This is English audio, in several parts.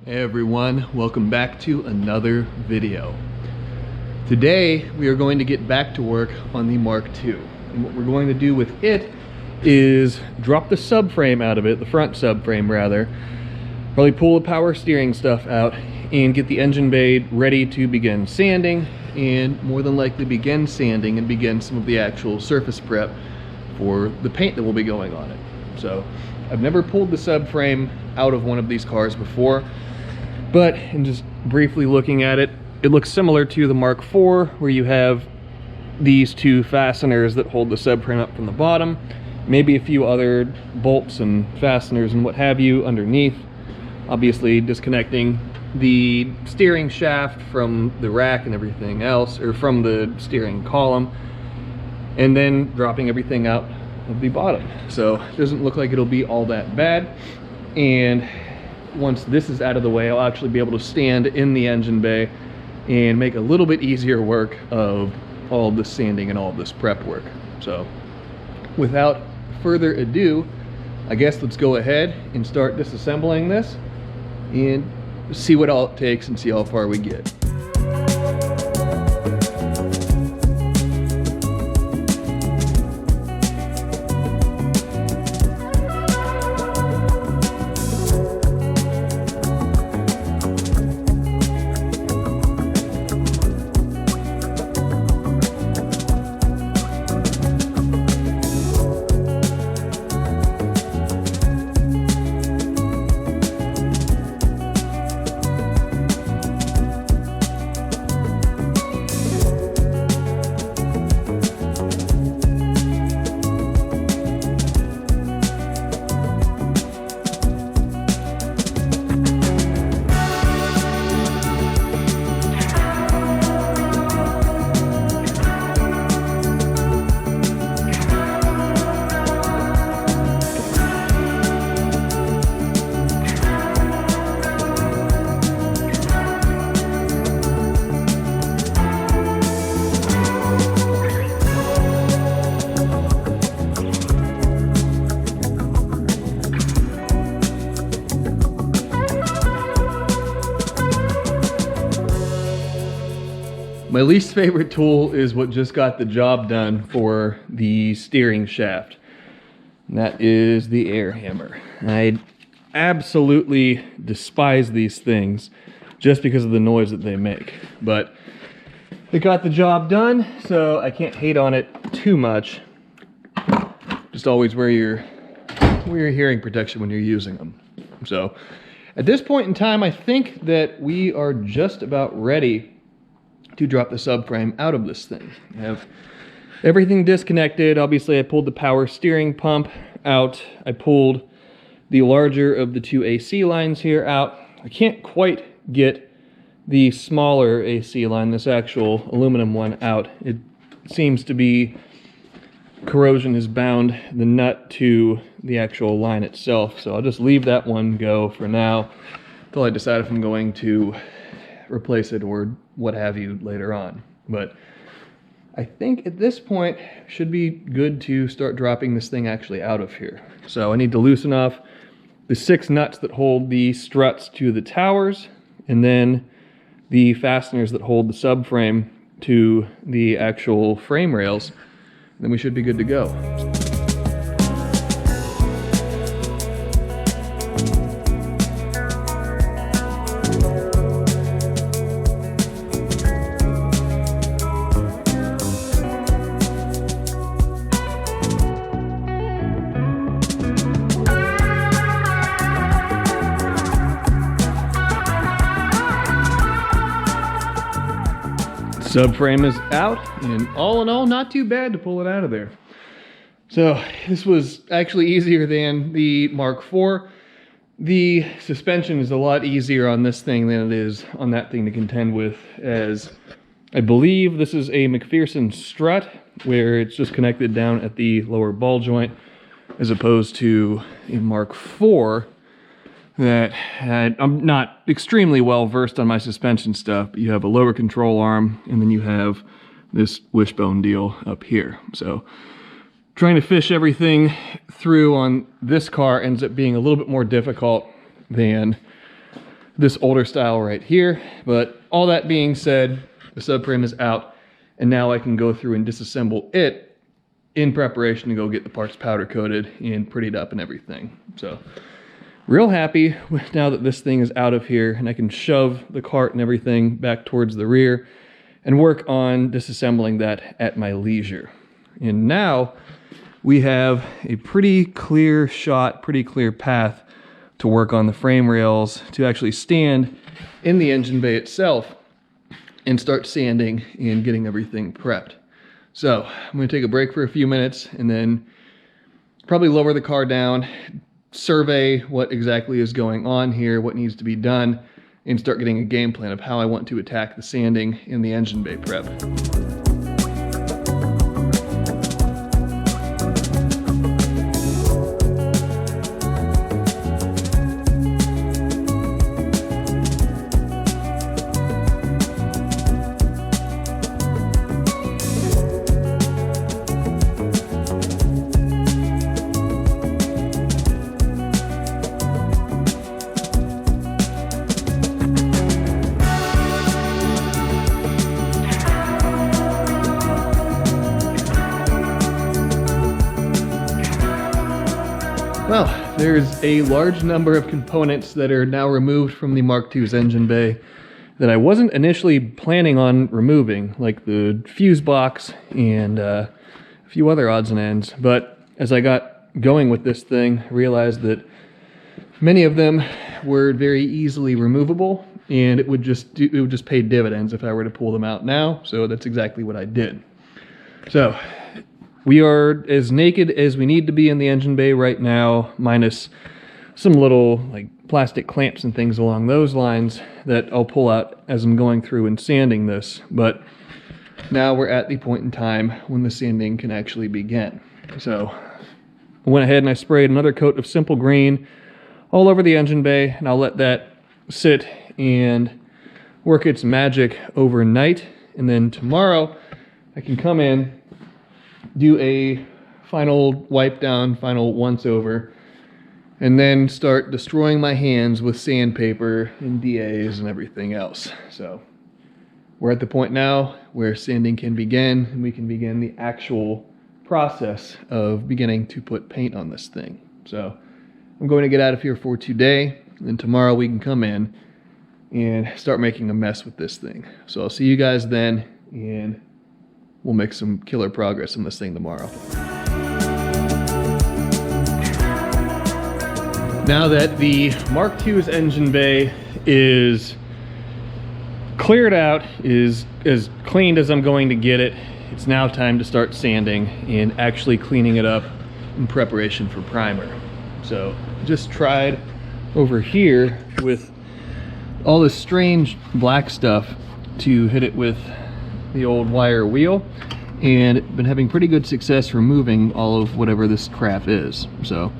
Hey everyone, welcome back to another video. Today we are going to get back to work on the Mark II. And what we're going to do with it is drop the subframe out of it, the front subframe rather, probably pull the power steering stuff out and get the engine bay ready to begin sanding, and more than likely begin sanding and begin some of the actual surface prep for the paint that will be going on it. So I've never pulled the subframe out of one of these cars before, but in just briefly looking at it, it looks similar to the Mark IV, where you have these two fasteners that hold the subframe up from the bottom, maybe a few other bolts and fasteners and what have you underneath, obviously disconnecting the steering shaft from the rack and everything else, or from the steering column, and then dropping everything out of the bottom. So it doesn't look like it'll be all that bad. And once this is out of the way, I'll actually be able to stand in the engine bay and make a little bit easier work of all of this sanding and all of this prep work. So without further ado, I guess let's go ahead and start disassembling this and see what all it takes and see how far we get. My least favorite tool is what just got the job done for the steering shaft. And that is the air hammer. I absolutely despise these things just because of the noise that they make. But it got the job done, so I can't hate on it too much. Just always wear your hearing protection when you're using them. So at this point in time, I think that we are just about ready to drop the subframe out of this thing. I have everything disconnected. Obviously, I pulled the power steering pump out. I pulled the larger of the two AC lines here out. I can't quite get the smaller AC line, this actual aluminum one, out. It seems to be corrosion has bound the nut to the actual line itself, so I'll just leave that one go for now until I decide if I'm going to replace it or what have you later on. But I think at this point should be good to start dropping this thing actually out of here. So I need to loosen off the 6 nuts that hold the struts to the towers, and then the fasteners that hold the subframe to the actual frame rails. Then we should be good to go. Subframe is out, and all in all, not too bad to pull it out of there. So this was actually easier than the Mark IV. The suspension is a lot easier on this thing than it is on that thing to contend with, as I believe this is a McPherson strut, where it's just connected down at the lower ball joint, as opposed to a Mark IV that I'm not extremely well versed on my suspension stuff, but you have a lower control arm, and then you have this wishbone deal up here. So trying to fish everything through on this car ends up being a little bit more difficult than this older style right here. But all that being said, the subframe is out, and now I can go through and disassemble it in preparation to go get the parts powder coated and prettied up and everything. So real happy with now that this thing is out of here, and I can shove the cart and everything back towards the rear and work on disassembling that at my leisure. And now we have a pretty clear shot, pretty clear path to work on the frame rails to actually stand in the engine bay itself and start sanding and getting everything prepped. So I'm going to take a break for a few minutes and then probably lower the car down, survey what exactly is going on here, what needs to be done, and start getting a game plan of how I want to attack the sanding in the engine bay prep. Well, there's a large number of components that are now removed from the Mark II's engine bay that I wasn't initially planning on removing, like the fuse box and a few other odds and ends. But as I got going with this thing, I realized that many of them were very easily removable, and it would just pay dividends if I were to pull them out now. So that's exactly what I did. So we are as naked as we need to be in the engine bay right now, minus some little like plastic clamps and things along those lines that I'll pull out as I'm going through and sanding this. But now we're at the point in time when the sanding can actually begin. So I went ahead and I sprayed another coat of simple green all over the engine bay, and I'll let that sit and work its magic overnight. And then tomorrow I can come in, do a final wipe down, final once over, and then start destroying my hands with sandpaper and DAs and everything else. So we're at the point now where sanding can begin, and we can begin the actual process of beginning to put paint on this thing. So I'm going to get out of here for today, and then tomorrow we can come in and start making a mess with this thing. So I'll see you guys then, and we'll make some killer progress on this thing tomorrow. Now that the Mark II's engine bay is cleared out, is as cleaned as I'm going to get it, it's now time to start sanding and actually cleaning it up in preparation for primer. So just tried over here with all this strange black stuff to hit it with the old wire wheel, and been having pretty good success removing all of whatever this crap is. So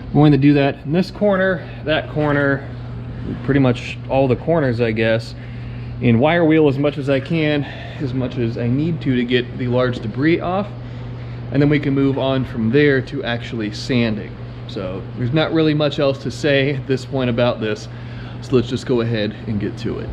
I'm going to do that in this corner, that corner, pretty much all the corners, I guess, and wire wheel as much as I can, as much as I need to get the large debris off, and then we can move on from there to actually sanding. So there's not really much else to say at this point about this, so let's just go ahead and get to it.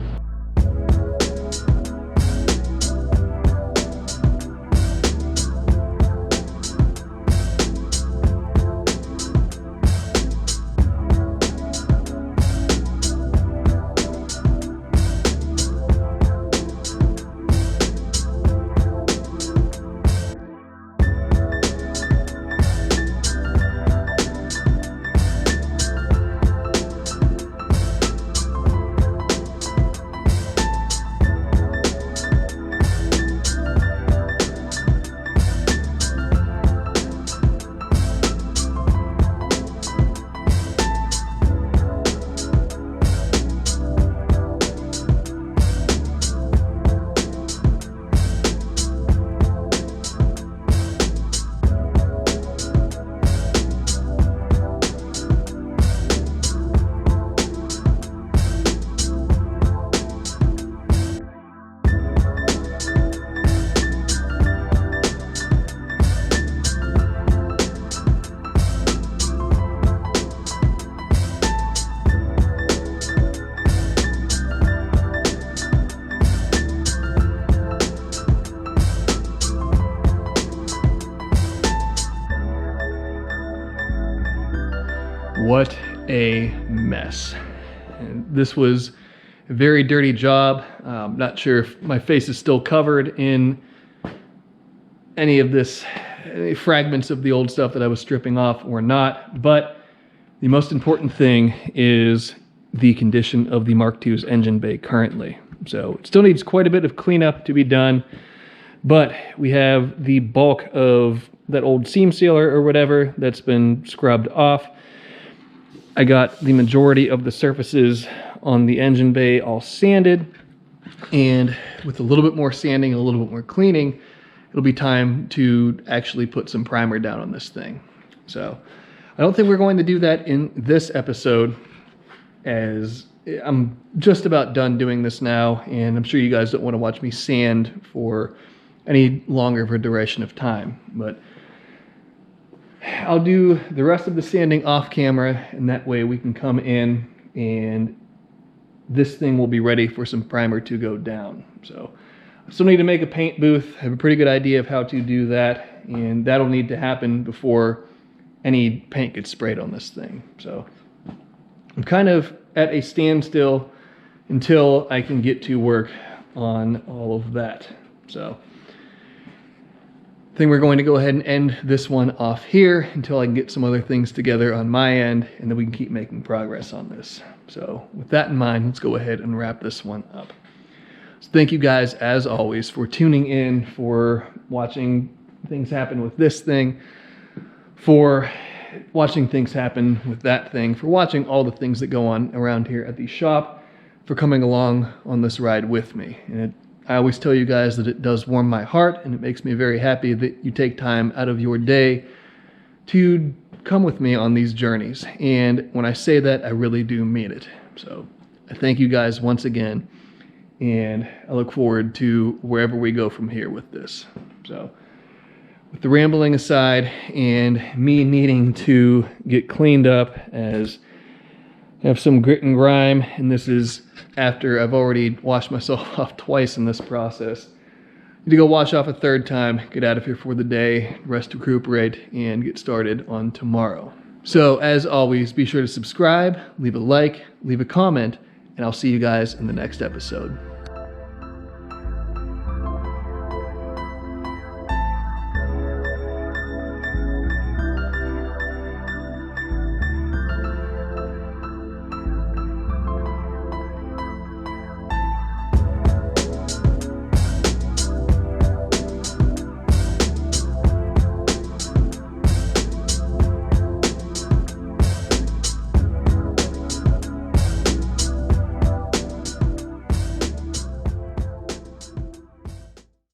mess. And this was a very dirty job. Not sure if my face is still covered in any of this, any fragments of the old stuff that I was stripping off or not, but the most important thing is the condition of the Mark II's engine bay currently. So it still needs quite a bit of cleanup to be done, but we have the bulk of that old seam sealer or whatever that's been scrubbed off. I got the majority of the surfaces on the engine bay all sanded, and with a little bit more sanding and a little bit more cleaning, it'll be time to actually put some primer down on this thing. So I don't think we're going to do that in this episode, as I'm just about done doing this now, and I'm sure you guys don't want to watch me sand for any longer of a duration of time. But I'll do the rest of the sanding off camera, and that way we can come in and this thing will be ready for some primer to go down. So I still need to make a paint booth. I have a pretty good idea of how to do that, and that'll need to happen before any paint gets sprayed on this thing. So I'm kind of at a standstill until I can get to work on all of that. So I think we're going to go ahead and end this one off here until I can get some other things together on my end, and then we can keep making progress on this. So with that in mind, let's go ahead and wrap this one up. So thank you guys, as always, for tuning in, for watching things happen with this thing, for watching things happen with that thing, for watching all the things that go on around here at the shop, for coming along on this ride with me. And I always tell you guys that it does warm my heart, and it makes me very happy that you take time out of your day to come with me on these journeys. And when I say that, I really do mean it. So I thank you guys once again, and I look forward to wherever we go from here with this. So with the rambling aside and me needing to get cleaned up, as I have some grit and grime, and this is after I've already washed myself off twice in this process. Need to go wash off a third time, get out of here for the day, rest, recuperate, and get started on tomorrow. So as always, be sure to subscribe, leave a like, leave a comment, and I'll see you guys in the next episode.